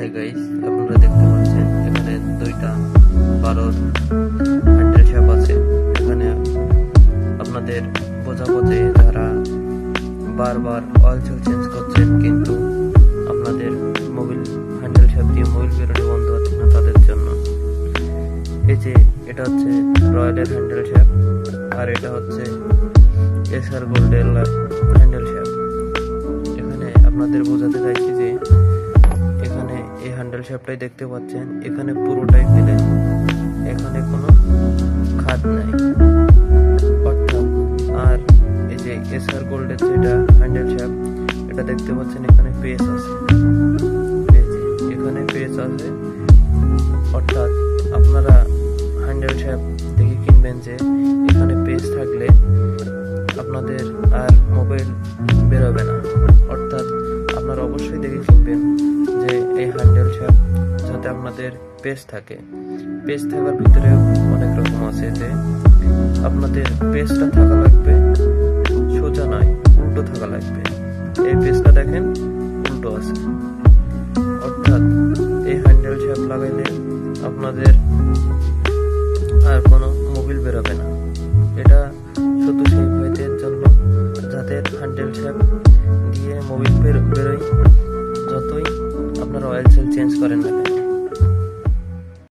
Hi guys, আপনারা দেখতে পাচ্ছেন এখানে দুইটা 12 হ্যান্ডেল শ্যাপ আছে। এখানে আপনাদের বোঝাবো যারা বারবার অয়েল চেঞ্জ করছেন কিন্তু আপনাদের মোবিল হ্যান্ডেল শ্যাপ দিয়ে মোবিল বেরোনো বন্ধ হচ্ছে না, তাদের জন্য এই যে এটা হচ্ছে রয়্যালের হ্যান্ডেল শ্যাপ আর এটা হচ্ছে এসআর গোল্ডের হ্যান্ডেল শ্যাপ। এখানে আপনাদের বোঝাতে চাইছি যে এখানে এই হ্যান্ডেল শ্যাপটাই দেখতে পাচ্ছেন, এখানে পুরোটাই ফেলে, এখানে কোনো খাদ নাই অর্থাৎ। আর এই যে এসআর গোল্ডের যেটা হ্যান্ডেল শ্যাপ এটা দেখতে পাচ্ছেন এখানে পেস আছে, এখানে পেস আছে অর্থাৎ আপনারা হ্যান্ডেল শ্যাপ দেখে কিনবেন যে এখানে পেস থাকলে আপনাদের আর মোবাইল বেরোবে না। অর্থাৎ আপনারা অবশ্যই দেখে কিনবেন যে এই হ্যান্ডেল শ্যাপ যাতে আপনাদের পেস থাকে। পেস থাকার ভিতরে অনেক রকম আছে, যে আপনাদের পেসটা থাকা লাগবে সোজা নয়, উল্টো থাকা লাগবে। এই পেসটা দেখেন উল্টো আছে, অর্থাৎ এই হ্যান্ডেল শ্যাপ লাগাইলে আপনাদের আর কোনো মোবিল বেরোবে না। এটা শুধু সেই ভাইদের জন্য যাদের হ্যান্ডেল শ্যাপ দিয়ে মোবিল বেরোয়, যতই আপনারা অয়েল চেঞ্জ করেন না।